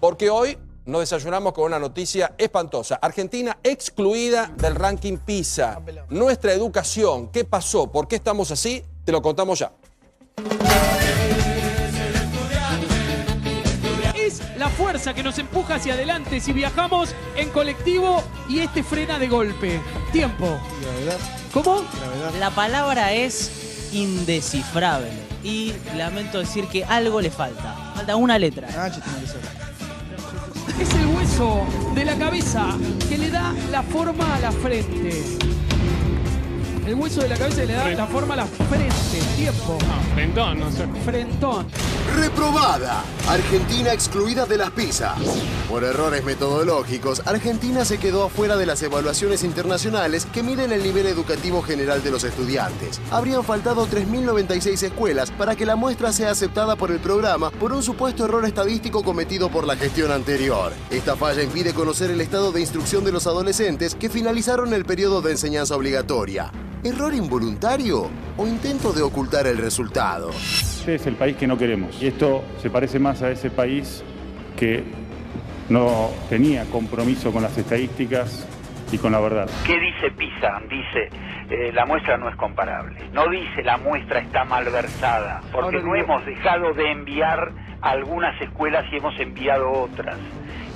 Porque hoy nos desayunamos con una noticia espantosa. Argentina excluida del ranking PISA. Nuestra educación, ¿qué pasó? ¿Por qué estamos así? Te lo contamos ya. Es la fuerza que nos empuja hacia adelante si viajamos en colectivo y este frena de golpe. Tiempo. Gravedad. ¿Cómo? Gravedad. La palabra es indescifrable y lamento decir que algo le falta. Falta una letra. H tiene que ser. Es el hueso de la cabeza que le da la forma a la frente. El hueso de la cabeza le da la forma a la frente. Tiempo. Frentón, no sé. Frentón. Reprobada. Argentina excluida de las PISA. Por errores metodológicos, Argentina se quedó afuera de las evaluaciones internacionales que miden el nivel educativo general de los estudiantes. Habrían faltado 3.096 escuelas para que la muestra sea aceptada por el programa por un supuesto error estadístico cometido por la gestión anterior. Esta falla impide conocer el estado de instrucción de los adolescentes que finalizaron el periodo de enseñanza obligatoria. ¿Error involuntario o intento de ocultar el resultado? Este es el país que no queremos. Y esto se parece más a ese país que no tenía compromiso con las estadísticas y con la verdad. ¿Qué dice PISA? Dice, la muestra no es comparable. No dice la muestra está malversada, porque no hemos dejado de enviar a algunas escuelas y hemos enviado otras.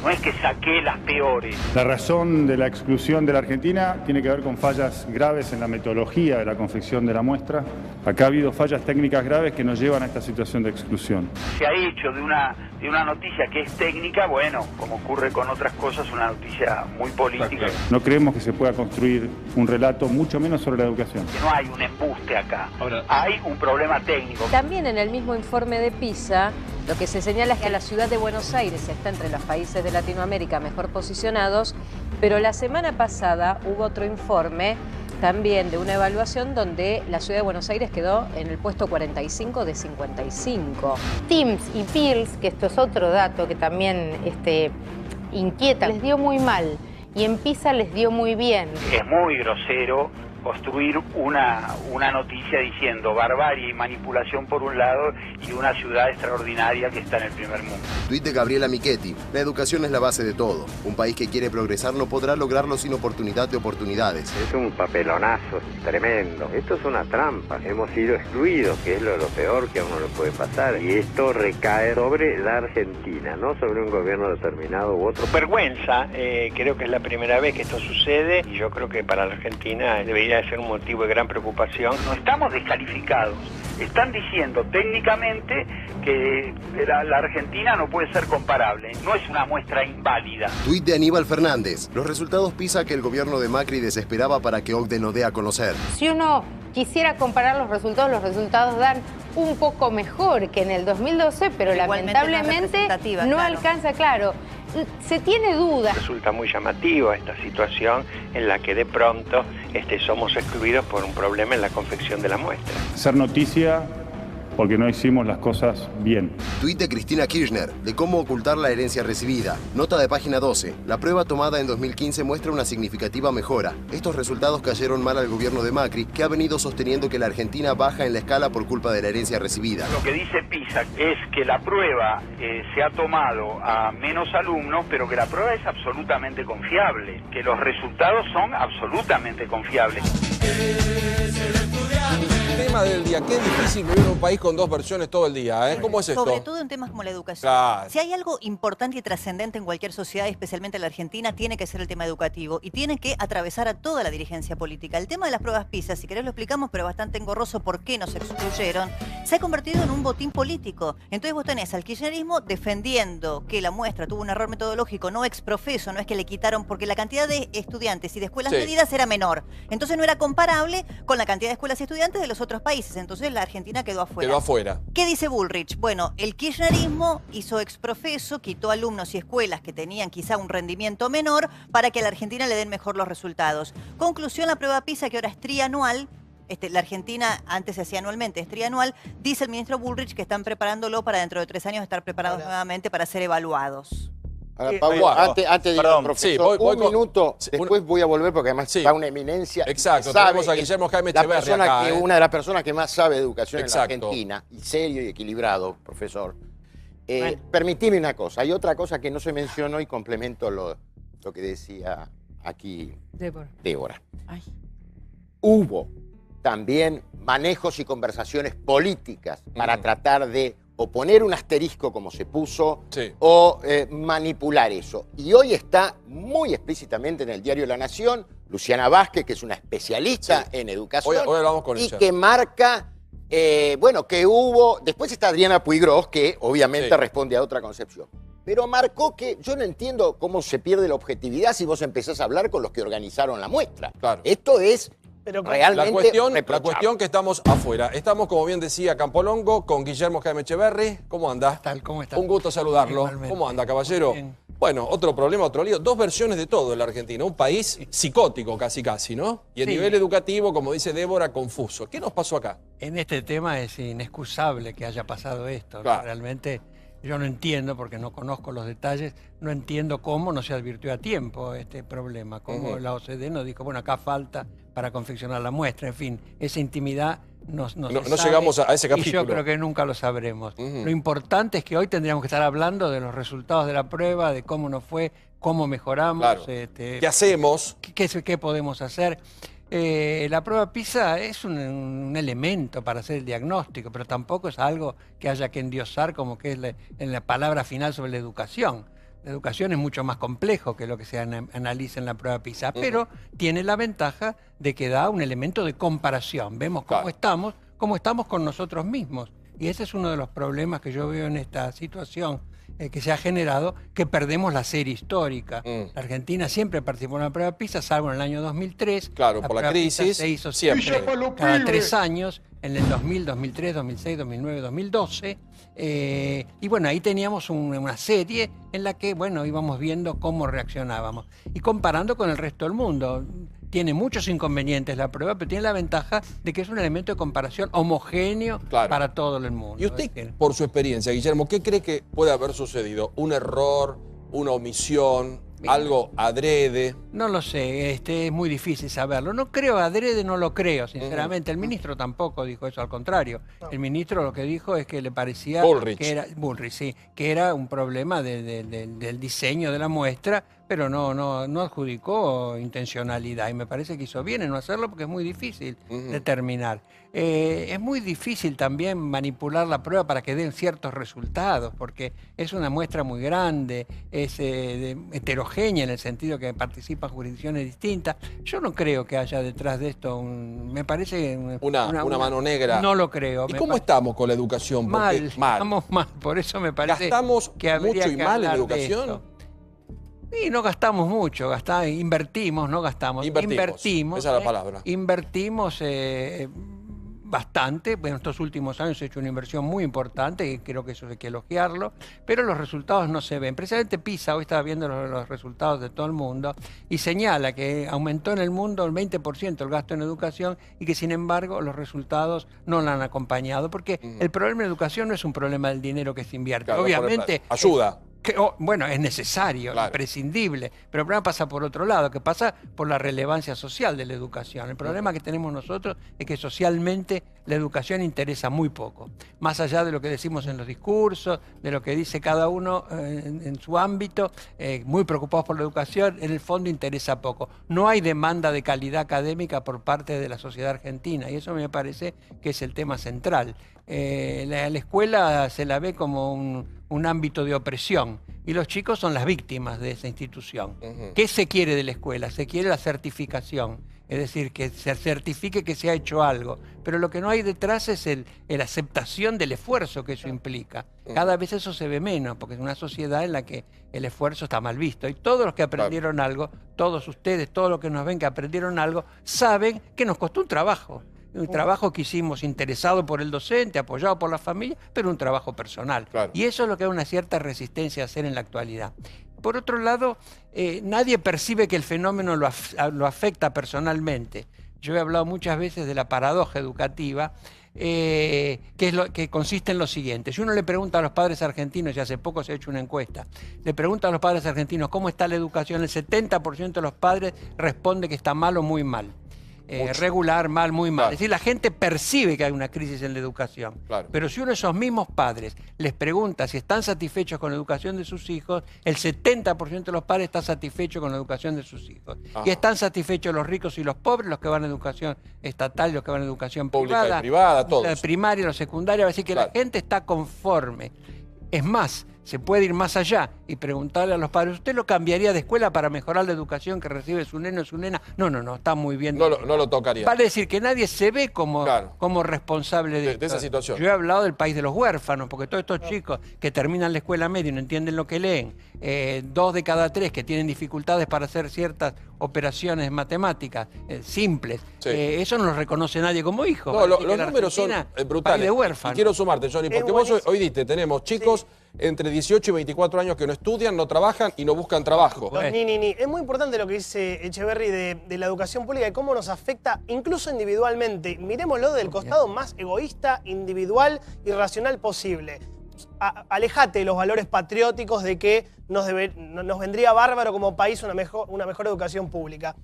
No es que saqué las peores. La razón de la exclusión de la Argentina tiene que ver con fallas graves en la metodología de la confección de la muestra. Acá ha habido fallas técnicas graves que nos llevan a esta situación de exclusión. Se ha hecho de una noticia que es técnica, bueno, como ocurre con otras cosas, una noticia muy política. No creemos que se pueda construir un relato, mucho menos sobre la educación. Que no hay un embuste acá. Hay un problema técnico. También en el mismo informe de PISA, lo que se señala es que la ciudad de Buenos Aires está entre los países de Latinoamérica mejor posicionados, pero la semana pasada hubo otro informe también de una evaluación donde la ciudad de Buenos Aires quedó en el puesto 45 de 55. TIMSS y PIRLS, que esto es otro dato que también inquieta, les dio muy mal y en PISA les dio muy bien. Es muy grosero construir una noticia diciendo barbarie y manipulación por un lado y una ciudad extraordinaria que está en el primer mundo. Tuit de Gabriela Michetti. La educación es la base de todo. Un país que quiere progresar no podrá lograrlo sin oportunidad de oportunidades. Es un papelonazo tremendo. Esto es una trampa. Hemos sido excluidos, que es lo peor que a uno le puede pasar. Y esto recae sobre la Argentina, no sobre un gobierno determinado u otro. Vergüenza, creo que es la primera vez que esto sucede y yo creo que para la Argentina debería ser un motivo de gran preocupación. No estamos descalificados. Están diciendo técnicamente que la Argentina no puede ser comparable. No es una muestra inválida. Tuit de Aníbal Fernández. Los resultados PISA que el gobierno de Macri desesperaba para que OCDE no dé a conocer. Si uno quisiera comparar los resultados dan un poco mejor que en el 2012, pero lamentablemente no alcanza, claro. Se tiene dudas. Resulta muy llamativa esta situación en la que de pronto somos excluidos por un problema en la confección de la muestra. Hacer noticia porque no hicimos las cosas bien. Tuit de Cristina Kirchner, de cómo ocultar la herencia recibida. Nota de página 12. La prueba tomada en 2015 muestra una significativa mejora. Estos resultados cayeron mal al gobierno de Macri, que ha venido sosteniendo que la Argentina baja en la escala por culpa de la herencia recibida. Lo que dice PISA es que la prueba se ha tomado a menos alumnos, pero que la prueba es absolutamente confiable, que los resultados son absolutamente confiables. Tema del día, qué difícil vivir en un país con dos versiones todo el día, ¿eh? ¿Cómo es esto? Sobre todo en temas como la educación. Claro. Si hay algo importante y trascendente en cualquier sociedad, especialmente en la Argentina, tiene que ser el tema educativo y tiene que atravesar a toda la dirigencia política. El tema de las pruebas PISA, si querés lo explicamos, pero bastante engorroso por qué nos excluyeron, se ha convertido en un botín político. Entonces vos tenés al kirchnerismo defendiendo que la muestra tuvo un error metodológico, no ex profeso, no es que le quitaron, porque la cantidad de estudiantes y de escuelas medidas era menor. Entonces no era comparable con la cantidad de escuelas y estudiantes de los otros países. Entonces la Argentina quedó afuera. Quedó afuera. ¿Qué dice Bullrich? Bueno, el kirchnerismo hizo exprofeso, quitó alumnos y escuelas que tenían quizá un rendimiento menor para que a la Argentina le den mejor los resultados. Conclusión, la prueba PISA, que ahora es trianual. La Argentina antes se hacía anualmente, es trianual. Dice el ministro Bullrich que están preparándolo para dentro de 3 años estar preparados nuevamente para ser evaluados. Ahora, Pablo, antes de profesor, un minuto, después voy a volver porque además está una eminencia. Exacto, tenemos a Guillermo Jaime Echeverri acá, una de las personas que más sabe de educación en la Argentina, y serio y equilibrado, profesor. Permitime una cosa, hay otra cosa que no se mencionó y complemento lo que decía aquí Débora. Hubo también manejos y conversaciones políticas para tratar de o poner un asterisco como se puso o manipular eso. Y hoy está muy explícitamente en el diario La Nación Luciana Vázquez, que es una especialista en educación hoy hablamos con y ella. que marca, bueno, que hubo... Después está Adriana Puigros, que obviamente responde a otra concepción. Pero marcó que yo no entiendo cómo se pierde la objetividad si vos empezás a hablar con los que organizaron la muestra. Claro. Esto es... realmente la cuestión que estamos afuera. Estamos, como bien decía Campolongo, con Guillermo Jaime Echeverry. ¿Cómo anda? ¿Cómo está? Un gusto saludarlo. ¿Cómo anda, caballero? Bueno, otro problema, otro lío. Dos versiones de todo en la Argentina. Un país psicótico casi, ¿no? Y el nivel educativo, como dice Débora, confuso. ¿Qué nos pasó acá? En este tema es inexcusable que haya pasado esto. Claro. Realmente yo no entiendo, porque no conozco los detalles, no entiendo cómo no se advirtió a tiempo este problema. Cómo la OCDE nos dijo, bueno, acá falta para confeccionar la muestra. En fin, esa intimidad no llegamos a ese capítulo. Y yo creo que nunca lo sabremos. Lo importante es que hoy tendríamos que estar hablando de los resultados de la prueba, de cómo nos fue, cómo mejoramos. Claro. ¿Qué hacemos? ¿Qué podemos hacer? La prueba PISA es un elemento para hacer el diagnóstico, pero tampoco es algo que haya que endiosar como que es en la palabra final sobre la educación. La educación es mucho más complejo que lo que se analiza en la prueba PISA, pero tiene la ventaja de que da un elemento de comparación. Vemos cómo estamos con nosotros mismos. Y ese es uno de los problemas que yo veo en esta situación que se ha generado, que perdemos la serie histórica. La Argentina siempre participó en la prueba PISA, salvo en el año 2003. Claro, por la crisis. Se hizo siempre, cada 3 años, en el 2000, 2003, 2006, 2009, 2012. Y bueno, ahí teníamos una serie en la que, bueno, íbamos viendo cómo reaccionábamos. Y comparando con el resto del mundo. Tiene muchos inconvenientes la prueba, pero tiene la ventaja de que es un elemento de comparación homogéneo para todo el mundo. Y usted, por su experiencia, Guillermo, ¿qué cree que puede haber sucedido? ¿Un error, una omisión, algo adrede? No lo sé, es muy difícil saberlo. No creo, adrede no lo creo, sinceramente. El ministro tampoco dijo eso, al contrario. El ministro lo que dijo es que le parecía que era un problema del diseño de la muestra, pero no adjudicó intencionalidad. Y me parece que hizo bien en no hacerlo porque es muy difícil determinar. Es muy difícil también manipular la prueba para que den ciertos resultados, porque es una muestra muy grande, es heterogénea en el sentido que participan jurisdicciones distintas. Yo no creo que haya detrás de esto me parece una mano negra. No lo creo. ¿Y cómo estamos con la educación? Mal, estamos mal. Por eso me parece ¿Gastamos que habría mucho y que mal en hablar educación? Y no gastamos mucho, invertimos, no gastamos. Invertimos, esa es la palabra. Invertimos bastante. Bueno, en estos últimos años se ha hecho una inversión muy importante y creo que eso hay que elogiarlo, pero los resultados no se ven. Precisamente PISA, hoy estaba viendo los resultados de todo el mundo y señala que aumentó en el mundo el 20% el gasto en educación y que sin embargo los resultados no la han acompañado, porque el problema de educación no es un problema del dinero que se invierte. Claro, obviamente ayuda. Bueno, es necesario, imprescindible, pero el problema pasa por otro lado, que pasa por la relevancia social de la educación. El problema que tenemos nosotros es que socialmente la educación interesa muy poco, más allá de lo que decimos en los discursos, de lo que dice cada uno en su ámbito, muy preocupados por la educación, en el fondo interesa poco. No hay demanda de calidad académica por parte de la sociedad argentina y eso me parece que es el tema central. La escuela se la ve como un ámbito de opresión y los chicos son las víctimas de esa institución. ¿Qué se quiere de la escuela? Se quiere la certificación, es decir, que se certifique que se ha hecho algo, pero lo que no hay detrás es la aceptación del esfuerzo que eso implica. Cada vez eso se ve menos, porque es una sociedad en la que el esfuerzo está mal visto. Y todos los que aprendieron algo, todos ustedes, todos los que nos ven que aprendieron algo, saben que nos costó un trabajo. Un trabajo que hicimos interesado por el docente, apoyado por la familia, pero un trabajo personal. Y eso es lo que hay una cierta resistencia a hacer en la actualidad. Por otro lado, nadie percibe que el fenómeno lo afecta personalmente. Yo he hablado muchas veces de la paradoja educativa, que consiste en lo siguiente. Si uno le pregunta a los padres argentinos, y hace poco se ha hecho una encuesta, le pregunta a los padres argentinos cómo está la educación, el 70% de los padres responde que está mal o muy mal. regular, mal, muy mal. Es decir, la gente percibe que hay una crisis en la educación. Pero si uno de esos mismos padres les pregunta si están satisfechos con la educación de sus hijos, el 70% de los padres está satisfecho con la educación de sus hijos. Y están satisfechos los ricos y los pobres, los que van a educación estatal y los que van a educación pública y privada, todos. La primaria, la secundaria, así que la gente está conforme. Es más, se puede ir más allá y preguntarle a los padres, ¿usted lo cambiaría de escuela para mejorar la educación que recibe su neno o su nena? No, está muy bien. No lo tocaría. Vale decir que nadie se ve como responsable de esa situación. Yo he hablado del país de los huérfanos, porque todos estos chicos que terminan la escuela media y no entienden lo que leen, 2 de cada 3 que tienen dificultades para hacer ciertas operaciones matemáticas simples, eso no lo reconoce nadie como hijo. No, los números son brutales. De huérfanos. Y quiero sumarte, Johnny, porque vos hoy diste, tenemos chicos entre 18 y 24 años que no estudian, no trabajan y no buscan trabajo. Es muy importante lo que dice Echeverry de la educación pública y cómo nos afecta incluso individualmente. Miremoslo del costado más egoísta, individual y racional posible. Alejate de los valores patrióticos de que nos vendría bárbaro como país una mejor educación pública.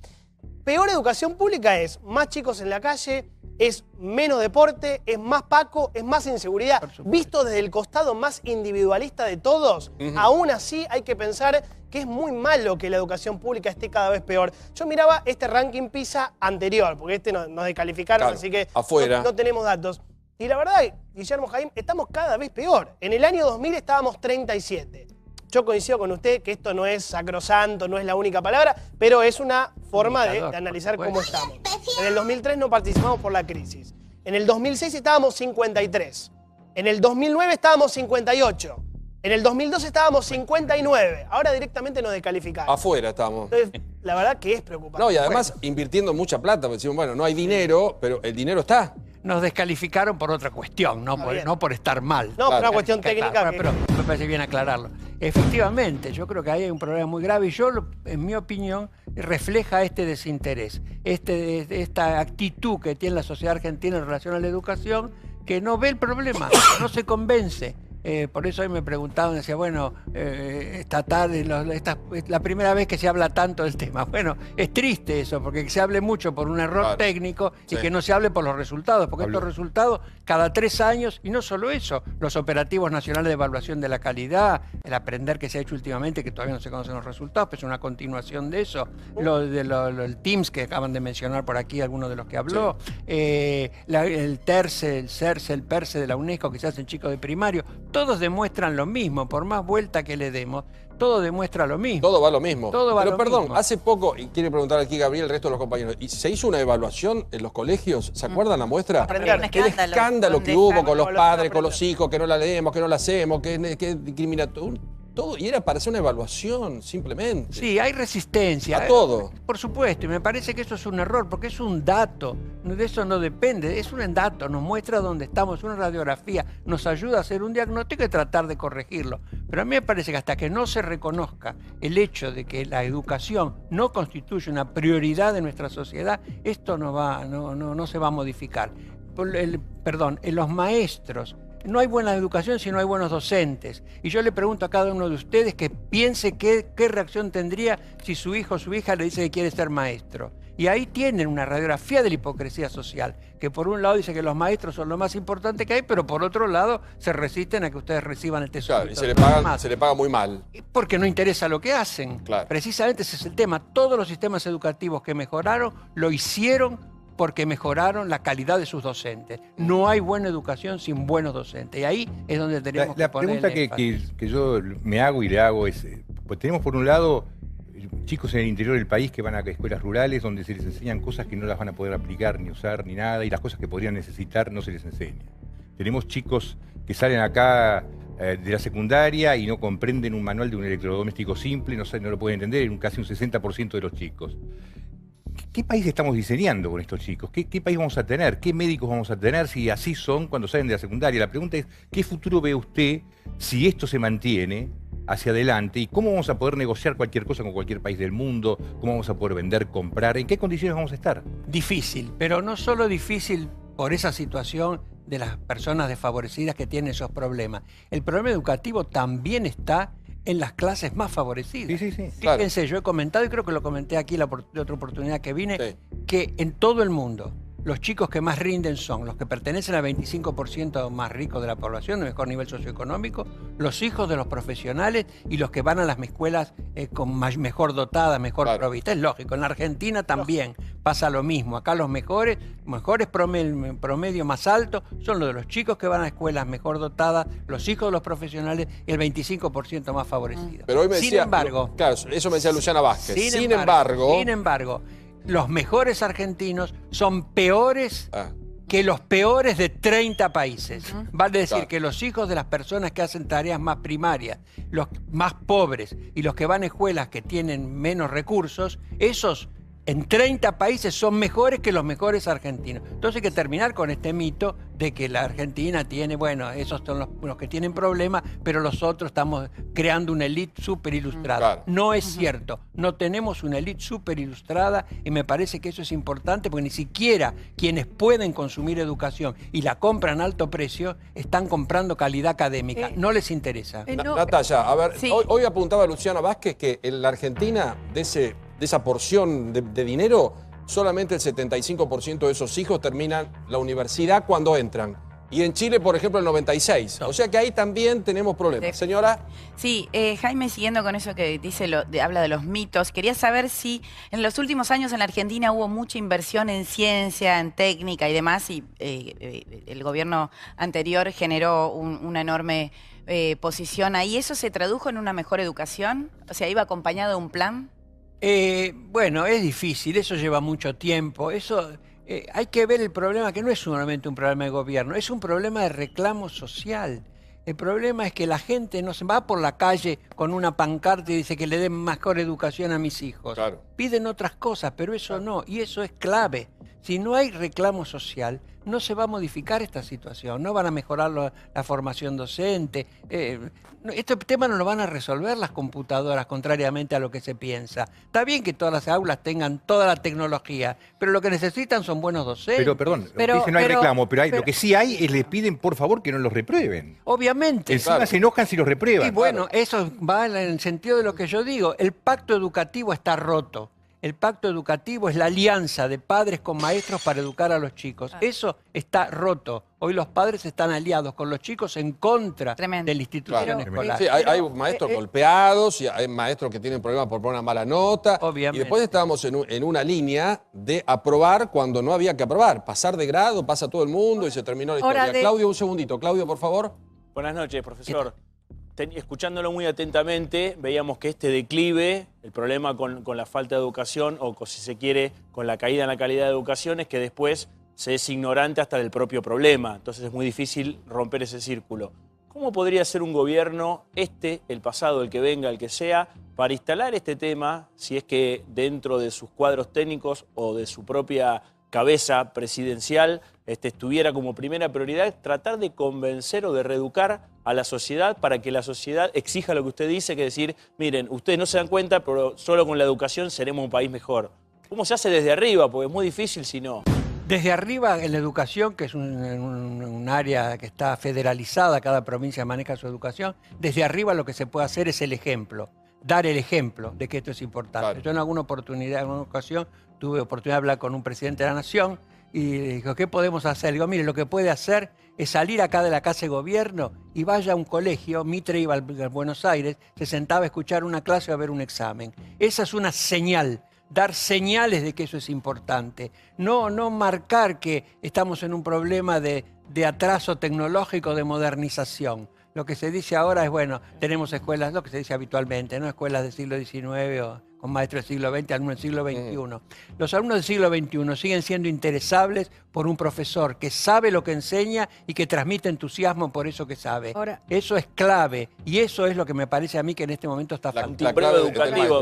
Peor educación pública es más chicos en la calle, es menos deporte, es más paco, es más inseguridad. Visto desde el costado más individualista de todos, aún así hay que pensar que es muy malo que la educación pública esté cada vez peor. Yo miraba este ranking PISA anterior, porque nos descalificaron, así que no tenemos datos. Y la verdad, Guillermo Jaime, estamos cada vez peor. En el año 2000 estábamos 37. Yo coincido con usted que esto no es sacrosanto, no es la única palabra, pero es una forma de analizar cómo estamos. En el 2003 no participamos por la crisis. En el 2006 estábamos 53. En el 2009 estábamos 58. En el 2012 estábamos 59. Ahora directamente nos descalificaron. Afuera estamos. Entonces, la verdad que es preocupante. No, y además invirtiendo mucha plata. Porque decimos, bueno, no hay dinero, pero el dinero está. Nos descalificaron por otra cuestión, no por estar mal. No, por una cuestión técnica. Pero me parece bien aclararlo. Efectivamente, yo creo que ahí hay un problema muy grave y en mi opinión, refleja este desinterés, esta actitud que tiene la sociedad argentina en relación a la educación, que no ve el problema, no se convence. Por eso hoy me preguntaban, decía, bueno, esta tarde, la primera vez que se habla tanto del tema. Bueno, es triste eso, porque se hable mucho por un error técnico y que no se hable por los resultados, porque estos resultados cada 3 años, y no solo eso, los operativos nacionales de evaluación de la calidad, el aprender que se ha hecho últimamente, que todavía no se conocen los resultados, pero es una continuación de eso, el TIMSS que acaban de mencionar por aquí, algunos de los que habló, el TERCE, el CERCE, el PERCE de la UNESCO, que se hacen chicos de primario. Todos demuestran lo mismo, por más vuelta que le demos, todo demuestra lo mismo. Todo va lo mismo. Pero perdón, hace poco, y quiere preguntar aquí Gabriel, el resto de los compañeros, ¿y se hizo una evaluación en los colegios? ¿Se acuerdan la muestra? El escándalo que hubo con los padres, con los hijos, que no la leemos, que no la hacemos, que discriminatorio. Todo, y era para hacer una evaluación, simplemente. Sí, hay resistencia. A todo. Por supuesto, y me parece que eso es un error, porque es un dato. De eso no depende, es un dato, nos muestra dónde estamos, es una radiografía, nos ayuda a hacer un diagnóstico y tratar de corregirlo. Pero a mí me parece que hasta que no se reconozca el hecho de que la educación no constituye una prioridad de nuestra sociedad, esto no se va a modificar. En los maestros, no hay buena educación si no hay buenos docentes. Y yo le pregunto a cada uno de ustedes que piense qué reacción tendría si su hijo o su hija le dice que quiere ser maestro. Y ahí tienen una radiografía de la hipocresía social, que por un lado dice que los maestros son lo más importante que hay, pero por otro lado se resisten a que ustedes reciban el tesoro. Claro, y se le paga muy mal. Porque no interesa lo que hacen. Claro. Precisamente ese es el tema. Todos los sistemas educativos que mejoraron, lo hicieron porque mejoraron la calidad de sus docentes. No hay buena educación sin buenos docentes. Y ahí es donde tenemos que poner la pregunta que yo me hago y le hago es, pues tenemos por un lado chicos en el interior del país que van a escuelas rurales donde se les enseñan cosas que no las van a poder aplicar, ni usar, ni nada, y las cosas que podrían necesitar no se les enseña. Tenemos chicos que salen acá de la secundaria y no comprenden un manual de un electrodoméstico simple, no lo pueden entender, casi un 60% de los chicos. ¿Qué país estamos diseñando con estos chicos? ¿Qué país vamos a tener? ¿Qué médicos vamos a tener si así son cuando salen de la secundaria? La pregunta es, ¿qué futuro ve usted si esto se mantiene hacia adelante? ¿Y cómo vamos a poder negociar cualquier cosa con cualquier país del mundo? ¿Cómo vamos a poder vender, comprar? ¿En qué condiciones vamos a estar? Difícil, pero no solo difícil por esa situación de las personas desfavorecidas que tienen esos problemas. El problema educativo también está en las clases más favorecidas. Sí. Fíjense, yo he comentado, y creo que lo comenté aquí la otra oportunidad que vine, que en todo el mundo los chicos que más rinden son los que pertenecen al 25% más rico de la población, de mejor nivel socioeconómico, los hijos de los profesionales y los que van a las escuelas mejor dotadas, mejor provistas. Es lógico, en la Argentina también pasa lo mismo. Acá los mejores promedio más alto son los de los chicos que van a escuelas mejor dotadas, los hijos de los profesionales y el 25% más favorecido. Pero hoy me decía, sin embargo, claro, eso me decía Luciana Vázquez. Sin embargo, los mejores argentinos son peores que los peores de 30 países. Vale decir que los hijos de las personas que hacen tareas más primarias, los más pobres y los que van a escuelas que tienen menos recursos, esos en 30 países son mejores que los mejores argentinos. Entonces hay que terminar con este mito de que la Argentina tiene, bueno, esos son los que tienen problemas, pero los otros estamos creando una élite súper ilustrada. No es cierto, no tenemos una élite súper ilustrada y me parece que eso es importante porque ni siquiera quienes pueden consumir educación y la compran a alto precio están comprando calidad académica, no les interesa. Natalia, a ver, hoy apuntaba Luciana Vázquez que en la Argentina de esa porción de dinero, solamente el 75% de esos hijos terminan la universidad cuando entran. Y en Chile, por ejemplo, el 96%. O sea que ahí también tenemos problemas. Señora. Sí, Jaime, siguiendo con eso que dice, habla de los mitos, quería saber si en los últimos años en la Argentina hubo mucha inversión en ciencia, en técnica y demás, y el gobierno anterior generó una enorme posición ahí. ¿Eso se tradujo en una mejor educación? O sea, ¿iba acompañado de un plan? Bueno, es difícil, eso lleva mucho tiempo. Eso hay que ver el problema, que no es solamente un problema de gobierno, es un problema de reclamo social. El problema es que la gente no se va por la calle con una pancarta y dice que le den mejor educación a mis hijos. Piden otras cosas, pero eso no, y eso es clave. Si no hay reclamo social, no se va a modificar esta situación, no van a mejorar la formación docente. Este tema no lo van a resolver las computadoras, contrariamente a lo que se piensa. Está bien que todas las aulas tengan toda la tecnología, pero lo que necesitan son buenos docentes. Pero, perdón, dice no hay reclamo, pero lo que sí hay es le piden, por favor, que no los reprueben. Obviamente. Encima se enojan si los reprueban. Y bueno, eso va en el sentido de lo que yo digo. El pacto educativo está roto. El pacto educativo es la alianza de padres con maestros para educar a los chicos. Eso está roto. Hoy los padres están aliados con los chicos en contra de la institución escolar. Sí, hay maestros golpeados, y hay maestros que tienen problemas por poner una mala nota. Obviamente. Y después estábamos en una línea de aprobar cuando no había que aprobar. Pasar de grado, pasa todo el mundo y se terminó la historia. Claudio, un segundito. Claudio, por favor. Buenas noches, profesor. Escuchándolo muy atentamente, veíamos que este declive, el problema con la falta de educación, o si se quiere, con la caída en la calidad de educación, es que después se es ignorante hasta del propio problema. Entonces es muy difícil romper ese círculo. ¿Cómo podría ser un gobierno, el pasado, el que venga, el que sea, para instalar este tema, si es que dentro de sus cuadros técnicos o de su propia cabeza presidencial estuviera como primera prioridad tratar de convencer o de reeducar a la sociedad para que la sociedad exija lo que usted dice, que decir, miren, ustedes no se dan cuenta, pero solo con la educación seremos un país mejor? ¿Cómo se hace desde arriba? Porque es muy difícil si no. Desde arriba, en la educación, que es un área que está federalizada, cada provincia maneja su educación, desde arriba lo que se puede hacer es el ejemplo, dar el ejemplo de que esto es importante. Yo en alguna ocasión, tuve oportunidad de hablar con un presidente de la Nación y le dijo, ¿qué podemos hacer? Le digo, mire, lo que puede hacer es salir acá de la Casa de Gobierno y vaya a un colegio. Mitre iba a Buenos Aires, se sentaba a escuchar una clase o a ver un examen. Esa es una señal, dar señales de que eso es importante. No marcar que estamos en un problema de atraso tecnológico, de modernización. Lo que se dice ahora es, bueno, tenemos escuelas, lo que se dice habitualmente, ¿no? Escuelas del siglo XIX o con maestros del siglo XX, alumnos del siglo XXI. Los alumnos del siglo XXI siguen siendo interesables por un profesor que sabe lo que enseña y que transmite entusiasmo por eso que sabe. Eso es clave y eso es lo que me parece a mí que en este momento está faltando.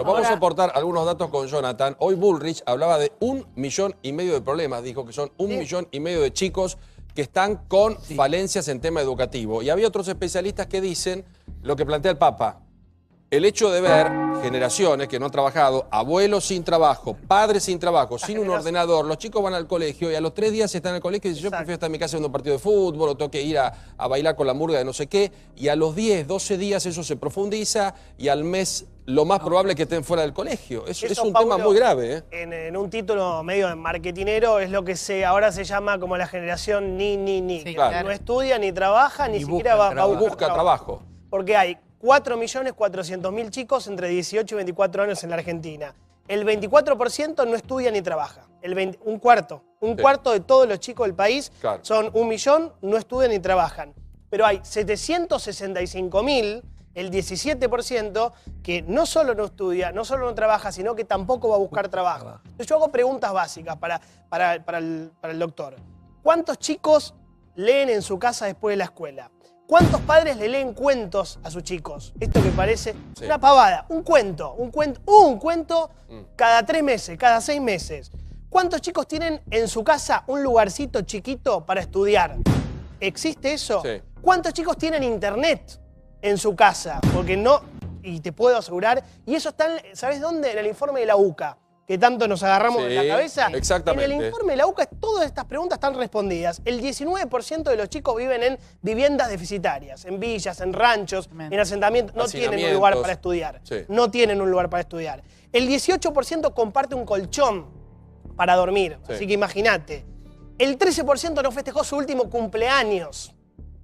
Vamos a aportar algunos datos con Jonathan. Hoy Bullrich hablaba de 1,5 millones de problemas. Dijo que son 1,5 millones de chicos que están con falencias en tema educativo. Y había otros especialistas que dicen lo que plantea el Papa. El hecho de ver generaciones que no han trabajado, abuelos sin trabajo, padres sin trabajo, sin un ordenador, los chicos van al colegio y a los 3 días están en el colegio y dicen, yo prefiero estar en mi casa viendo un partido de fútbol o tengo que ir a bailar con la murga de no sé qué, y a los 10, 12 días eso se profundiza y al mes lo más probable es que estén fuera del colegio. Es un Paulo, tema muy grave. En un título medio marketinero es lo que ahora se llama como la generación ni. Sí, claro. No estudia, ni trabaja, ni siquiera va a buscar trabajo. Porque hay 4.400.000 chicos entre 18 y 24 años en la Argentina. El 24% no estudia ni trabaja. Un cuarto de todos los chicos del país, son 1 millón, no estudian ni trabajan. Pero hay 765.000, el 17%, que no solo no estudia, no solo no trabaja, sino que tampoco va a buscar trabajo. Entonces yo hago preguntas básicas para el doctor. ¿Cuántos chicos leen en su casa después de la escuela? ¿Cuántos padres le leen cuentos a sus chicos? Esto que parece una pavada. Un cuento cada 3 meses, cada 6 meses. ¿Cuántos chicos tienen en su casa un lugarcito chiquito para estudiar? ¿Existe eso? Sí. ¿Cuántos chicos tienen internet en su casa? Porque no, y te puedo asegurar, y eso está, ¿sabes dónde? En el informe de la UCA, que tanto nos agarramos de la cabeza. Exactamente. En el informe de la UCA todas estas preguntas están respondidas. El 19% de los chicos viven en viviendas deficitarias, en villas, en ranchos, en asentamientos. No tienen un lugar para estudiar. Sí. No tienen un lugar para estudiar. El 18% comparte un colchón para dormir. Sí. Así que imagínate. El 13% no festejó su último cumpleaños.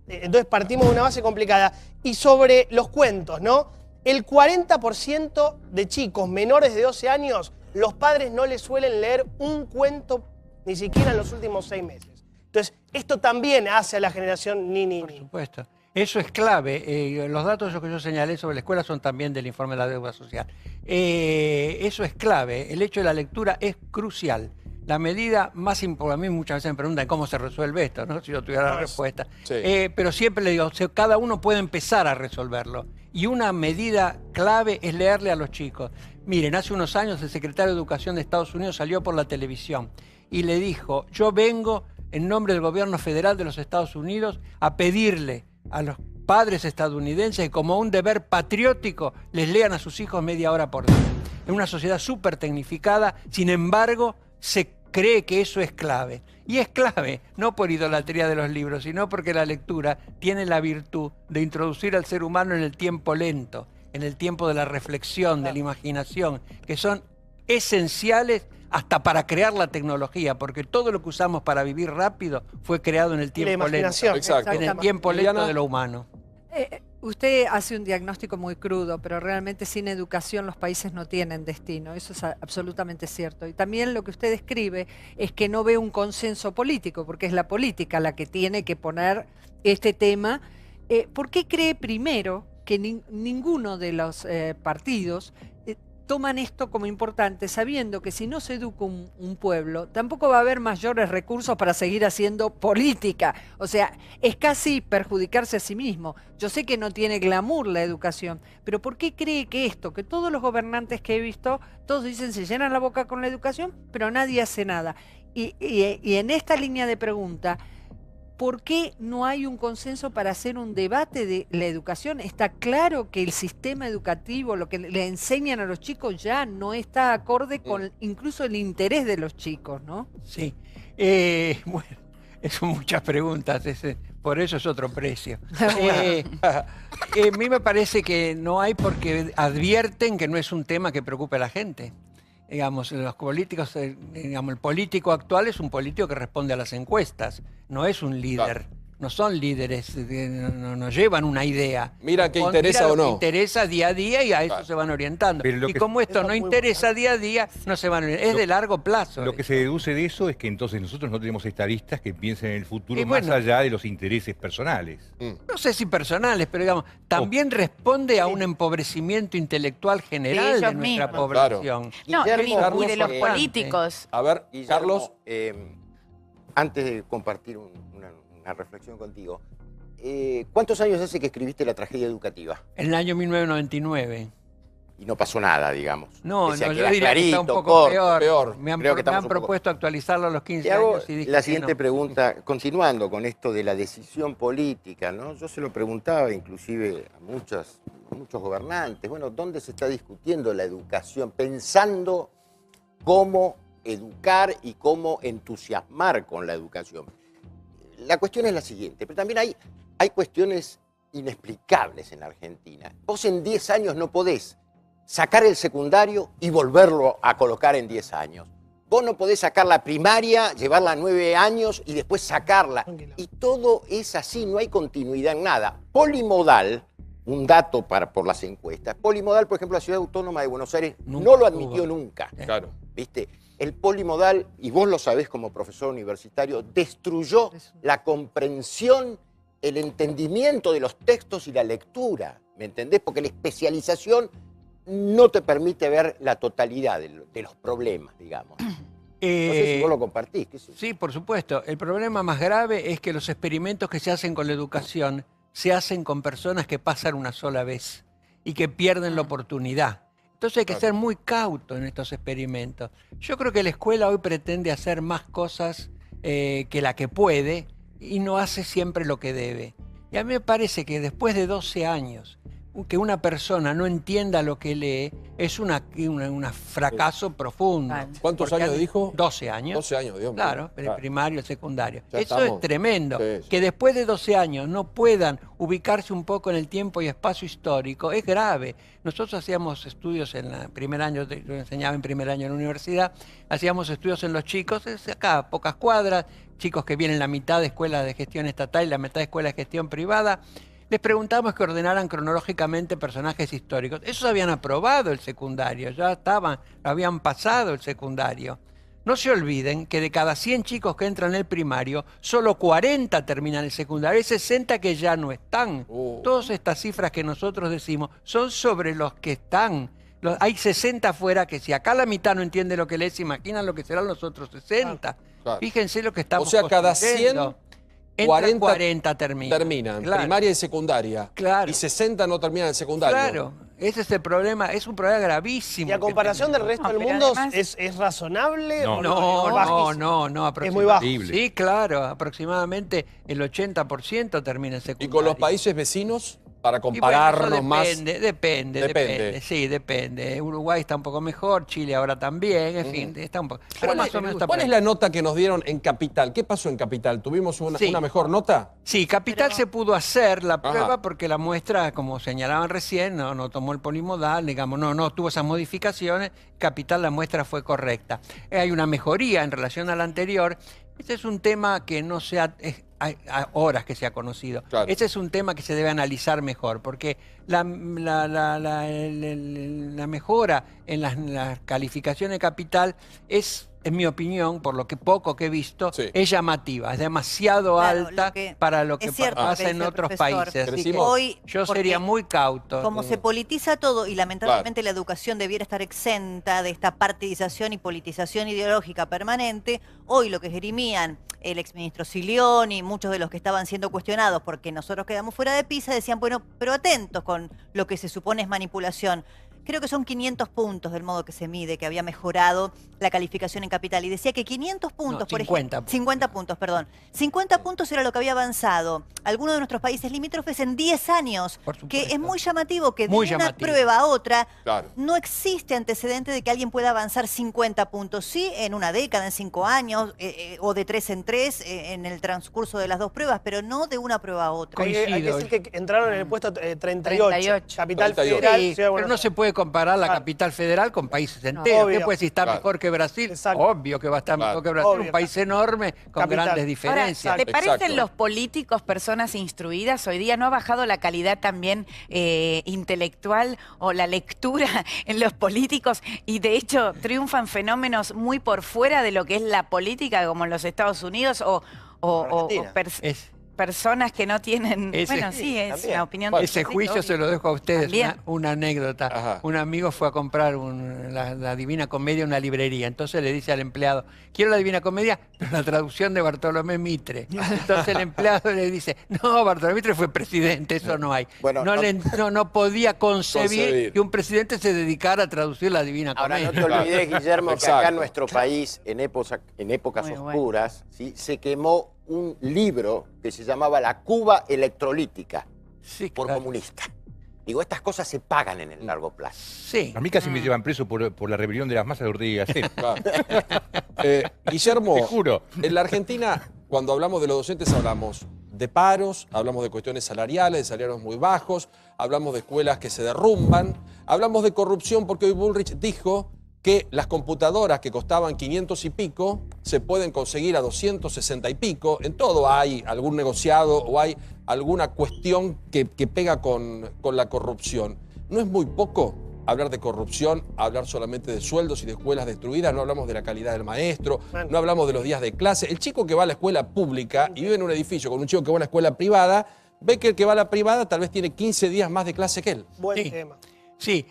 Entonces partimos de una base complicada. Y sobre los cuentos, ¿no? El 40% de chicos menores de 12 años, los padres no les suelen leer un cuento ni siquiera en los últimos 6 meses. Entonces, esto también hace a la generación ni. Por supuesto. Eso es clave. Los datos que yo señalé sobre la escuela son también del informe de la deuda social. Eso es clave. El hecho de la lectura es crucial. La medida más importante, a mí muchas veces me preguntan cómo se resuelve esto, ¿no? Si yo tuviera la respuesta. Sí. Pero siempre le digo, cada uno puede empezar a resolverlo. Y una medida clave es leerle a los chicos. Miren, hace unos años el secretario de Educación de Estados Unidos salió por la televisión y le dijo, yo vengo en nombre del gobierno federal de los Estados Unidos a pedirle a los padres estadounidenses que como un deber patriótico les lean a sus hijos media hora por día. En una sociedad súper tecnificada, sin embargo, se cree que eso es clave. Y es clave, no por idolatría de los libros, sino porque la lectura tiene la virtud de introducir al ser humano en el tiempo lento, en el tiempo de la reflexión, de la imaginación, que son esenciales hasta para crear la tecnología, porque todo lo que usamos para vivir rápido fue creado en el tiempo lento. Exacto. En el tiempo lento de lo humano. Usted hace un diagnóstico muy crudo, pero realmente sin educación los países no tienen destino. Eso es absolutamente cierto. Y también lo que usted describe es que no ve un consenso político, porque es la política la que tiene que poner este tema. ¿Por qué cree primero que ninguno de los partidos toman esto como importante, sabiendo que si no se educa un pueblo, tampoco va a haber mayores recursos para seguir haciendo política? O sea, es casi perjudicarse a sí mismo. Yo sé que no tiene glamour la educación, pero ¿por qué cree que esto, que todos los gobernantes que he visto, todos dicen, se llenan la boca con la educación, pero nadie hace nada? Y en esta línea de pregunta, ¿por qué no hay un consenso para hacer un debate de la educación? Está claro que el sistema educativo, lo que le enseñan a los chicos ya no está acorde con incluso el interés de los chicos, ¿no? Sí. Bueno, son muchas preguntas, por eso es otro precio. A mí me parece que no hay porque advierten que no es un tema que preocupe a la gente. Digamos, los políticos, digamos, el político actual es un político que responde a las encuestas, no es un líder. Claro. No son líderes, no llevan una idea. Mira qué interesa o no. Interesa día a día y a eso se van orientando. Y como esto no interesa día a día, no se van orientando. Es de largo plazo. Lo que se deduce de eso es que entonces nosotros no tenemos estadistas que piensen en el futuro más allá de los intereses personales. No sé si personales, pero digamos, también responde a un empobrecimiento intelectual general de nuestra población. Claro. No, y de los políticos. A ver, Carlos. Antes de compartir una reflexión contigo, ¿cuántos años hace que escribiste La tragedia educativa? En el año 1999. Y no pasó nada, digamos. No, yo diría que está un poco peor. Me han propuesto actualizarlo a los 15 años. Y dije la siguiente pregunta, continuando con esto de la decisión política, ¿no? Yo se lo preguntaba inclusive a muchos gobernantes, bueno, ¿dónde se está discutiendo la educación? Pensando cómo educar y cómo entusiasmar con la educación. La cuestión es la siguiente, pero también hay cuestiones inexplicables en Argentina. Vos en 10 años no podés sacar el secundario y volverlo a colocar en 10 años. Vos no podés sacar la primaria, llevarla a 9 años y después sacarla. Y todo es así, no hay continuidad en nada. Polimodal, un dato por las encuestas, Polimodal, por ejemplo, la Ciudad Autónoma de Buenos Aires no lo admitió nunca. Claro. ¿Viste? El polimodal, y vos lo sabés como profesor universitario, destruyó la comprensión, el entendimiento de los textos y la lectura. ¿Me entendés? Porque la especialización no te permite ver la totalidad de los problemas, digamos. No sé si vos lo compartís. ¿Qué sé yo? Sí, por supuesto. El problema más grave es que los experimentos que se hacen con la educación se hacen con personas que pasan una sola vez y que pierden la oportunidad. Entonces hay que ser muy cauto en estos experimentos. Yo creo que la escuela hoy pretende hacer más cosas que la que puede y no hace siempre lo que debe. Y a mí me parece que después de 12 años que una persona no entienda lo que lee es un fracaso profundo. ¿Cuántos años dijo? 12 años. 12 años, Dios mío. Claro, el primario, el secundario. Ya Eso estamos. es tremendo. Sí. Que después de 12 años no puedan ubicarse un poco en el tiempo y espacio histórico es grave. Nosotros hacíamos estudios en el primer año, yo enseñaba en primer año en la universidad, hacíamos estudios en los chicos, es acá a pocas cuadras, chicos que vienen la mitad de escuela de gestión estatal y la mitad de escuela de gestión privada. Les preguntamos que ordenaran cronológicamente personajes históricos. Esos habían aprobado el secundario, ya habían pasado el secundario. No se olviden que de cada 100 chicos que entran en el primario, solo 40 terminan el secundario, hay 60 que ya no están. Todas estas cifras que nosotros decimos son sobre los que están. Hay 60 afuera que si acá la mitad no entiende lo que lee, se imaginan lo que serán los otros 60. Claro. Fíjense lo que estamos O sea, cada 100... 40 terminan. Claro. Primaria y secundaria. Claro. Y 60 no terminan el secundario. Claro, ese es el problema, es un problema gravísimo. ¿Y a comparación del resto del mundo es razonable? No, es muy bajo. Sí, claro, aproximadamente el 80% termina el secundario. ¿Y con los países vecinos? Para compararnos más. Depende. Sí, depende. Uruguay está un poco mejor, Chile ahora también, en fin, está un poco. Pero más o menos está ¿Cuál es la nota que nos dieron en Capital? ¿Qué pasó en Capital? ¿Tuvimos una mejor nota? Sí, Capital se pudo hacer la prueba porque la muestra, como señalaban recién, no tomó el polimodal, digamos, no tuvo esas modificaciones. Capital, la muestra fue correcta. Hay una mejoría en relación a la anterior. Este es un tema que no se ha... Hay horas que se ha conocido. Claro. Este es un tema que se debe analizar mejor, porque la mejora en las calificaciones de Capital es, en mi opinión, por lo que poco que he visto, es llamativa, es demasiado alta para lo que pasa en otros países. Así que hoy, yo sería muy cauto. Como se politiza todo y lamentablemente la educación debiera estar exenta de esta partidización y politización ideológica permanente, hoy lo que esgrimían el exministro Silioni y muchos de los que estaban siendo cuestionados porque nosotros quedamos fuera de PISA decían, bueno, pero atentos con lo que se supone es manipulación. Creo que son 500 puntos del modo que se mide, que había mejorado la calificación en Capital. Y decía que 500 puntos, por ejemplo. 50 puntos, perdón. 50 puntos era lo que había avanzado algunos de nuestros países limítrofes en 10 años. Que es muy llamativo que de una prueba a otra no existe antecedente de que alguien pueda avanzar 50 puntos. Sí, en una década, en 5 años, o de 3 en 3 en el transcurso de las dos pruebas, pero no de una prueba a otra. Hay que decir que entraron en el puesto 38. Capital 38. Federal. Sí, pero no se puede comparar la capital federal con países enteros. ¿Qué puede decir? ¿Está mejor que Brasil? Obvio que va a estar mejor que Brasil. Un país enorme con grandes diferencias. Ahora, ¿le parecen los políticos personas instruidas? Hoy día no ha bajado la calidad también intelectual o la lectura en los políticos y de hecho triunfan fenómenos muy por fuera de lo que es la política, como en los Estados Unidos personas que no tienen... bueno, sí, es la opinión. Ese juicio se lo dejo a ustedes, una anécdota. Ajá. Un amigo fue a comprar la Divina Comedia en una librería. Entonces le dice al empleado, quiero la Divina Comedia, pero la traducción de Bartolomé Mitre. Entonces el empleado le dice, no, Bartolomé Mitre fue presidente, eso no hay. Bueno, no podía concebir que un presidente se dedicara a traducir la Divina Comedia. Ahora, no te olvides, Guillermo, que acá en nuestro país, en épocas oscuras, ¿sí? Se quemó un libro que se llamaba La Cuba Electrolítica por comunista. Digo, estas cosas se pagan en el largo plazo. Sí. A mí casi me llevan preso por la rebelión de las masas de Ortega y Gasset. Guillermo, te juro. En la Argentina, cuando hablamos de los docentes, hablamos de paros, hablamos de cuestiones salariales, de salarios muy bajos, hablamos de escuelas que se derrumban, hablamos de corrupción porque hoy Bullrich dijo que las computadoras que costaban 500 y pico se pueden conseguir a 260 y pico. En todo hay algún negociado o hay alguna cuestión que pega con la corrupción. ¿No es muy poco hablar de corrupción, hablar solamente de sueldos y de escuelas destruidas? No hablamos de la calidad del maestro, no hablamos de los días de clase. El chico que va a la escuela pública y vive en un edificio con un chico que va a una escuela privada, ve que el que va a la privada tal vez tiene 15 días más de clase que él. Buen tema. Sí,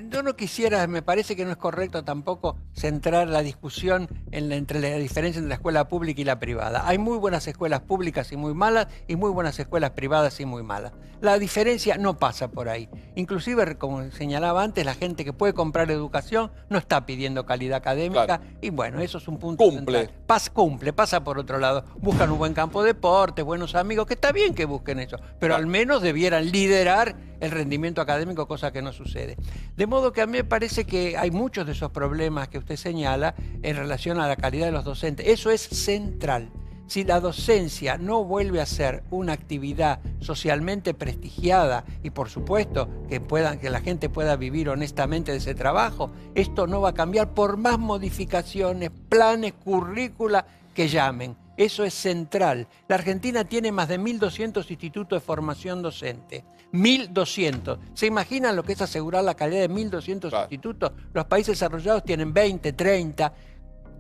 yo no quisiera, me parece que no es correcto tampoco centrar la discusión entre la diferencia entre la escuela pública y la privada. Hay muy buenas escuelas públicas y muy malas, y muy buenas escuelas privadas y muy malas. La diferencia no pasa por ahí. Inclusive, como señalaba antes, la gente que puede comprar educación no está pidiendo calidad académica, claro. Y bueno, eso es un punto central. Pasa por otro lado. Buscan un buen campo de deportes, buenos amigos, que está bien que busquen eso, pero al menos debieran liderar el rendimiento académico, cosa que no sucede. De modo que a mí me parece que hay muchos de esos problemas que usted señala en relación a la calidad de los docentes. Eso es central. Si la docencia no vuelve a ser una actividad socialmente prestigiada y por supuesto que la gente pueda vivir honestamente de ese trabajo, esto no va a cambiar por más modificaciones, planes, currícula que llamen. Eso es central. La Argentina tiene más de 1.200 institutos de formación docente. 1.200. ¿Se imaginan lo que es asegurar la calidad de 1.200 institutos? Los países desarrollados tienen 20, 30,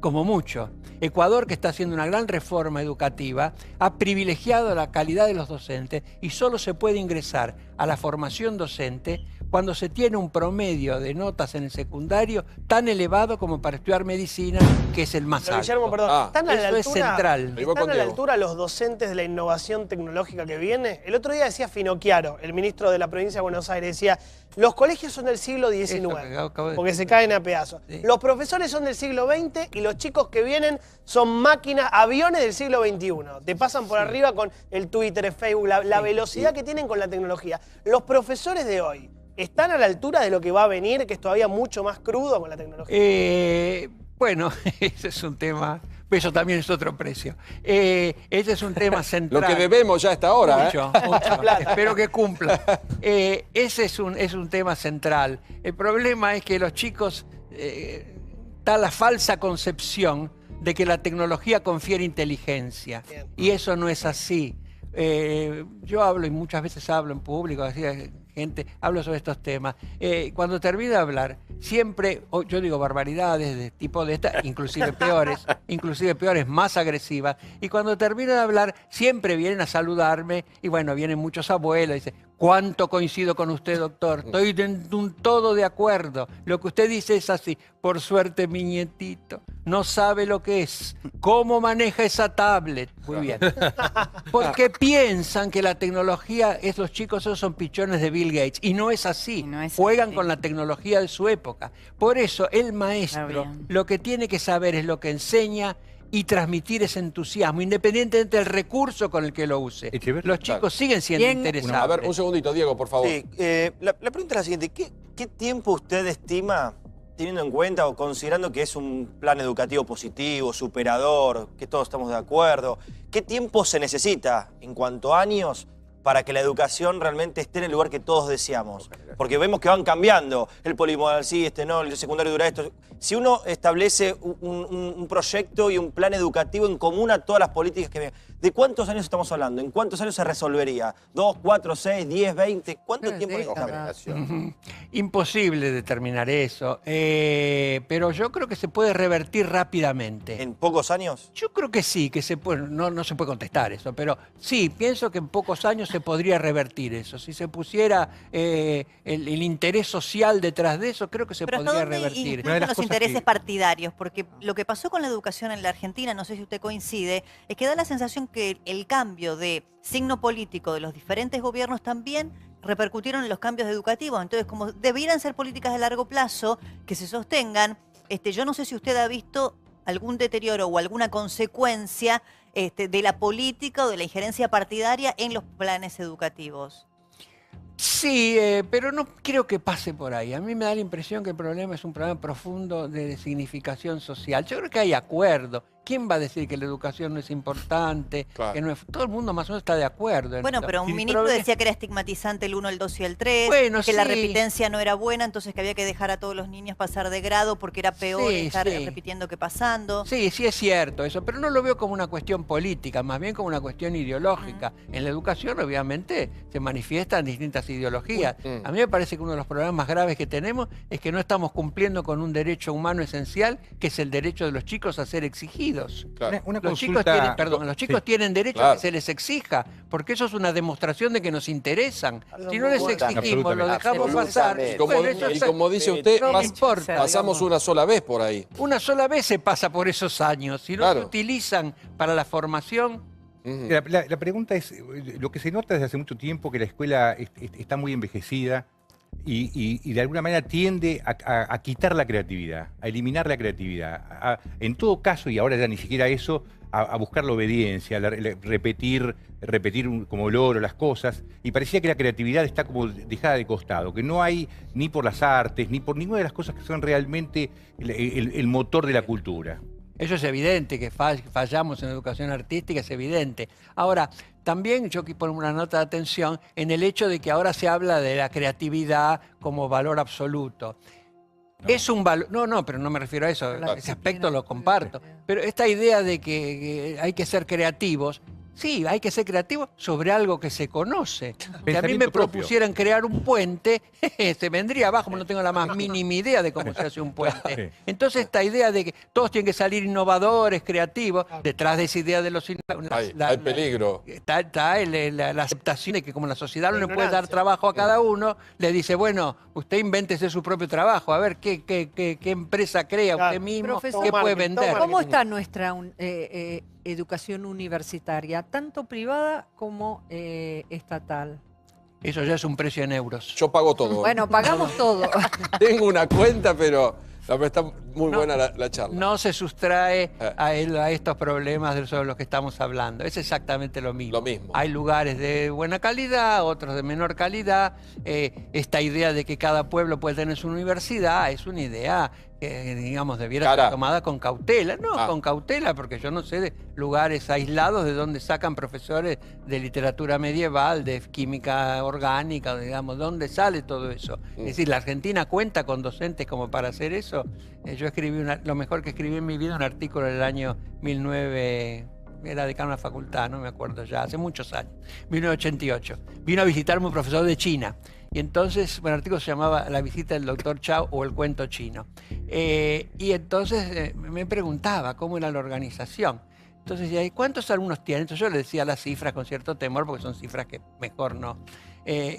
como mucho. Ecuador, que está haciendo una gran reforma educativa, ha privilegiado la calidad de los docentes y solo se puede ingresar a la formación docente cuando se tiene un promedio de notas en el secundario tan elevado como para estudiar medicina, que es el más alto. Guillermo, perdón, ¿están a la altura, es central. ¿Están a la altura los docentes de la innovación tecnológica que viene? El otro día decía Finocchiaro, el ministro de la provincia de Buenos Aires, decía, los colegios son del siglo XIX, porque se caen a pedazos. Sí. Los profesores son del siglo XX y los chicos que vienen son máquinas, aviones del siglo XXI. Te pasan por arriba con el Twitter, el Facebook, la velocidad que tienen con la tecnología. Los profesores de hoy, ¿están a la altura de lo que va a venir, que es todavía mucho más crudo con la tecnología? Bueno, ese es un tema, eso también es otro precio. Ese es un tema central. Lo que debemos ya a esta hora. Mucho. Espero que cumpla. Ese es un tema central. El problema es que los chicos, está la falsa concepción de que la tecnología confiere inteligencia. Bien. Y eso no es así. Yo hablo, y muchas veces hablo en público, así, hablo sobre estos temas. Cuando termino de hablar, siempre, yo digo barbaridades de tipo de esta, inclusive peores, más agresivas. Y cuando termino de hablar, siempre vienen a saludarme, y bueno, vienen muchos abuelos, y dicen, ¿cuánto coincido con usted, doctor? Estoy en un todo de acuerdo. Lo que usted dice es así. Por suerte, mi nietito no sabe lo que es. ¿Cómo maneja esa tablet? Muy bien. Porque piensan que la tecnología, los chicos esos son pichones de Bill Gates. Y no es así. Juegan con la tecnología de su época. Por eso, el maestro lo que tiene que saber es lo que enseña y transmitir ese entusiasmo, independientemente del recurso con el que lo use. Los chicos siguen siendo interesados. A ver, un segundito, Diego, por favor. Sí, la pregunta es la siguiente. ¿Qué tiempo usted estima, teniendo en cuenta o considerando que es un plan educativo positivo, superador, que todos estamos de acuerdo, qué tiempo se necesita en cuanto a años para que la educación realmente esté en el lugar que todos deseamos? Porque vemos que van cambiando. El polimodal sí, no, el secundario dura esto. Si uno establece un proyecto y un plan educativo en común a todas las políticas que vienen, ¿de cuántos años estamos hablando? ¿En cuántos años se resolvería? ¿2, 4, 6, 10, 20? ¿Cuánto tiempo necesitamos? Imposible determinar eso, pero yo creo que se puede revertir rápidamente. ¿En pocos años? Yo creo que sí, que se puede, no se puede contestar eso, pero sí, pienso que en pocos años se podría revertir eso. Si se pusiera el interés social detrás de eso, creo que se podría revertir. Los intereses partidarios, porque lo que pasó con la educación en la Argentina, no sé si usted coincide, es que da la sensación que el cambio de signo político de los diferentes gobiernos también repercutieron en los cambios educativos. Entonces, como debieran ser políticas de largo plazo que se sostengan, yo no sé si usted ha visto algún deterioro o alguna consecuencia de la política o de la injerencia partidaria en los planes educativos. Sí, pero no creo que pase por ahí. A mí me da la impresión que el problema es un problema profundo de significación social. Yo creo que hay acuerdo ¿Quién va a decir que la educación no es importante? Claro. Que no es... Todo el mundo más o menos está de acuerdo. Bueno, pero un ministro decía que era estigmatizante el 1, el 2 y el 3, Bueno, que la sí. repitencia no era buena, entonces que había que dejar a todos los niños pasar de grado porque era peor Sí, estar sí. repitiendo que pasando. Sí, sí es cierto eso, pero no lo veo como una cuestión política, más bien como una cuestión ideológica. En la educación, obviamente, se manifiestan distintas ideologías. A mí me parece que uno de los problemas más graves que tenemos es que no estamos cumpliendo con un derecho humano esencial, que es el derecho de los chicos a ser exigidos. Claro. Los chicos tienen, perdón, los chicos tienen derecho a que se les exija, porque eso es una demostración de que nos interesan. Si no les exigimos, lo dejamos pasar. Y como dice usted, no me importa, pasamos una sola vez por ahí. Una sola vez se pasa por esos años. Si no se utilizan para la formación... La pregunta es, lo que se nota desde hace mucho tiempo que la escuela está muy envejecida y de alguna manera tiende a quitar la creatividad, a eliminar la creatividad. En todo caso, y ahora ya ni siquiera eso, a buscar la obediencia, repetir como loro las cosas, y parecía que la creatividad está como dejada de costado, que no hay ni por las artes, ni por ninguna de las cosas que son realmente el motor de la cultura. Eso es evidente, que fallamos en educación artística, es evidente. Ahora, también yo quiero poner una nota de atención en el hecho de que ahora se habla de la creatividad como valor absoluto. Es un valor... No, pero no me refiero a eso, ese aspecto lo comparto. Pero esta idea de que hay que ser creativos, sí, hay que ser creativos sobre algo que se conoce. Si a mí me propusieran crear un puente, se vendría abajo, no tengo la más mínima idea de cómo se hace un puente. Entonces esta idea de que todos tienen que salir innovadores, creativos, detrás de esa idea de los... Hay peligro. Está la aceptación de que como la sociedad no le puede dar trabajo a cada uno, le dice, bueno, usted invéntese su propio trabajo, a ver qué empresa crea usted mismo, qué puede vender. ¿Cómo está nuestra educación universitaria, tanto privada como estatal? Eso ya es un precio en euros. Yo pago todo. Bueno, pagamos todo. Tengo una cuenta, pero está muy buena la charla. No se sustrae a estos problemas sobre los que estamos hablando. Es exactamente lo mismo. Hay lugares de buena calidad, otros de menor calidad. Esta idea de que cada pueblo puede tener su universidad es una idea que, digamos, debiera ser tomada con cautela. No, con cautela, porque yo no sé de lugares aislados de donde sacan profesores de literatura medieval, de química orgánica, digamos, ¿dónde sale todo eso? Es decir, la Argentina cuenta con docentes como para hacer eso. Yo escribí lo mejor que escribí en mi vida, un artículo del año 19... Era decano de la facultad, no me acuerdo ya, hace muchos años, 1988. Vino a visitarme un profesor de China. Y entonces, bueno, el artículo se llamaba La visita del doctor Chao o el cuento chino. Y entonces me preguntaba cómo era la organización. Entonces decía, ¿y cuántos alumnos tienen? Entonces yo le decía las cifras con cierto temor, porque son cifras que mejor no.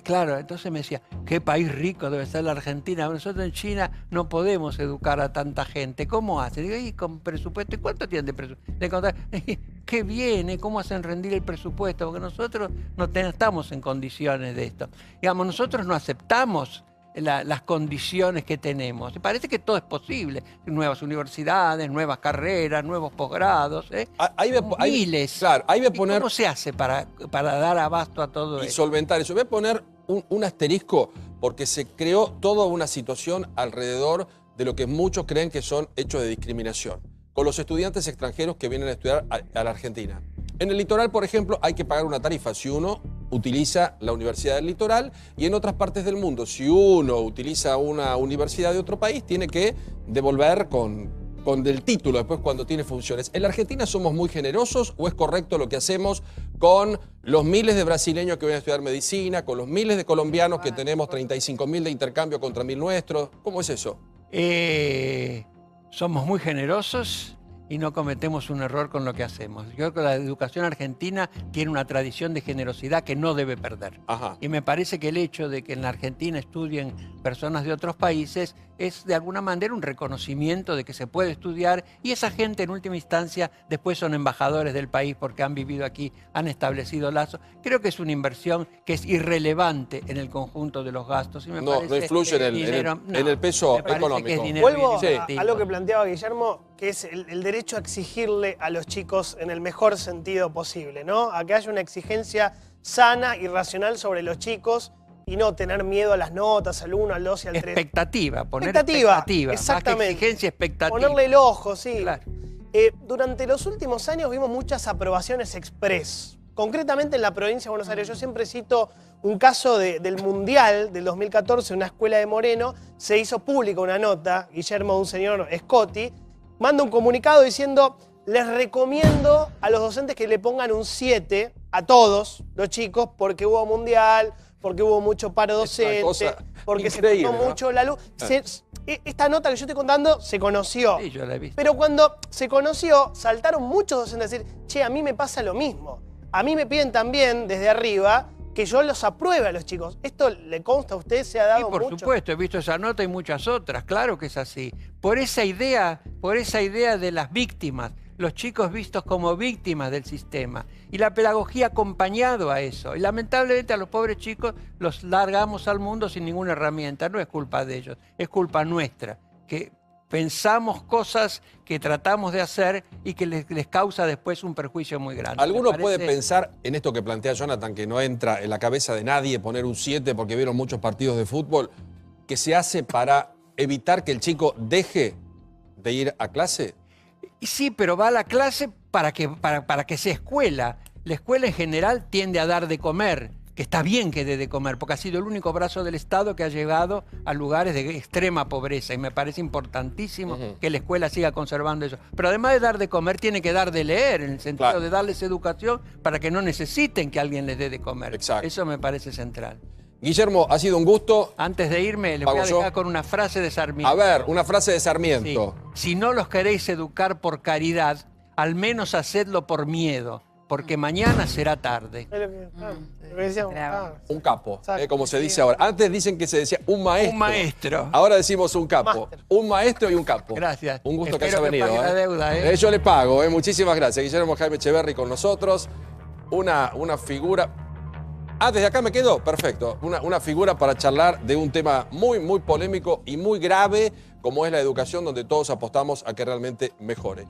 Claro, entonces me decía, qué país rico debe ser la Argentina. Nosotros en China no podemos educar a tanta gente. ¿Cómo hacen? Digo, ¿y con presupuesto? ¿Y cuánto tienen de presupuesto? ¿Qué viene? ¿Cómo hacen rendir el presupuesto? Porque nosotros no estamos en condiciones de esto. Digamos, nosotros no aceptamos las condiciones que tenemos. Y parece que todo es posible. Nuevas universidades, nuevas carreras, nuevos posgrados, miles. Claro, ahí voy a poner... ¿Cómo se hace para dar abasto a todo eso? Y solventar eso. Voy a poner un asterisco porque se creó toda una situación alrededor de lo que muchos creen que son hechos de discriminación con los estudiantes extranjeros que vienen a estudiar a la Argentina. En el litoral, por ejemplo, hay que pagar una tarifa si uno utiliza la Universidad del Litoral, y en otras partes del mundo, si uno utiliza una universidad de otro país, tiene que devolver con el título después cuando tiene funciones. ¿En la Argentina somos muy generosos o es correcto lo que hacemos con los miles de brasileños que vienen a estudiar medicina, con los miles de colombianos que tenemos 35.000 de intercambio contra 1.000 nuestros? ¿Cómo es eso? Somos muy generosos y no cometemos un error con lo que hacemos. Yo creo que la educación argentina tiene una tradición de generosidad que no debe perder. Y me parece que el hecho de que en la Argentina estudien personas de otros países es de alguna manera un reconocimiento de que se puede estudiar, y esa gente en última instancia después son embajadores del país porque han vivido aquí, han establecido lazos. Creo que es una inversión que es irrelevante en el conjunto de los gastos. Y me no influye en el peso económico. Vuelvo a lo que planteaba Guillermo, que es el derecho a exigirle a los chicos en el mejor sentido posible, ¿no? A que haya una exigencia sana y racional sobre los chicos y no tener miedo a las notas, al 1, al 2 y al 3. Poner expectativa. Exactamente. Más que exigencia, expectativa. Ponerle el ojo, sí. Claro. Durante los últimos años vimos muchas aprobaciones express. Concretamente en la provincia de Buenos Aires. Yo siempre cito un caso del Mundial del 2014, una escuela de Moreno, se hizo pública una nota, Guillermo, un señor Scotti, manda un comunicado diciendo: les recomiendo a los docentes que le pongan un 7 a todos los chicos porque hubo Mundial, porque hubo mucho paro docente, porque se cortó mucho la luz. Esta nota que yo estoy contando se conoció. Sí, yo la he visto. Pero cuando se conoció, saltaron muchos docentes a decir: che, a mí me pasa lo mismo. A mí me piden también desde arriba que yo los apruebe a los chicos. ¿Esto le consta a usted? ¿Se ha dado por mucho? supuesto, he visto esa nota y muchas otras. Claro que es así. Por esa idea de las víctimas. Los chicos vistos como víctimas del sistema. Y la pedagogía acompañado a eso. Y lamentablemente a los pobres chicos los largamos al mundo sin ninguna herramienta. No es culpa de ellos, es culpa nuestra. Que pensamos cosas que tratamos de hacer y que les causa después un perjuicio muy grande. ¿Alguno puede pensar en esto que plantea Jonathan, que no entra en la cabeza de nadie poner un 7 porque vieron muchos partidos de fútbol, que se hace para evitar que el chico deje de ir a clase? Sí, pero va a la clase para que sea escuela. La escuela en general tiende a dar de comer, que está bien que dé de comer, porque ha sido el único brazo del Estado que ha llegado a lugares de extrema pobreza y me parece importantísimo que la escuela siga conservando eso. Pero además de dar de comer, tiene que dar de leer, en el sentido de darles educación para que no necesiten que alguien les dé de comer. Exacto. Eso me parece central. Guillermo, ha sido un gusto. Antes de irme, les voy a dejar con una frase de Sarmiento. A ver, una frase de Sarmiento. Sí. Si no los queréis educar por caridad, al menos hacedlo por miedo, porque mañana será tarde. Un capo, como se dice ahora. Antes dicen que se decía un maestro. Un maestro. Ahora decimos un capo. Un maestro y un capo. Gracias. Un gusto Espero que haya venido. La deuda, Yo le pago. Muchísimas gracias. Guillermo Jaime Echeverri con nosotros. Una figura... desde acá me quedo. Perfecto. Una figura para charlar de un tema muy, muy polémico y muy grave, como es la educación, donde todos apostamos a que realmente mejore.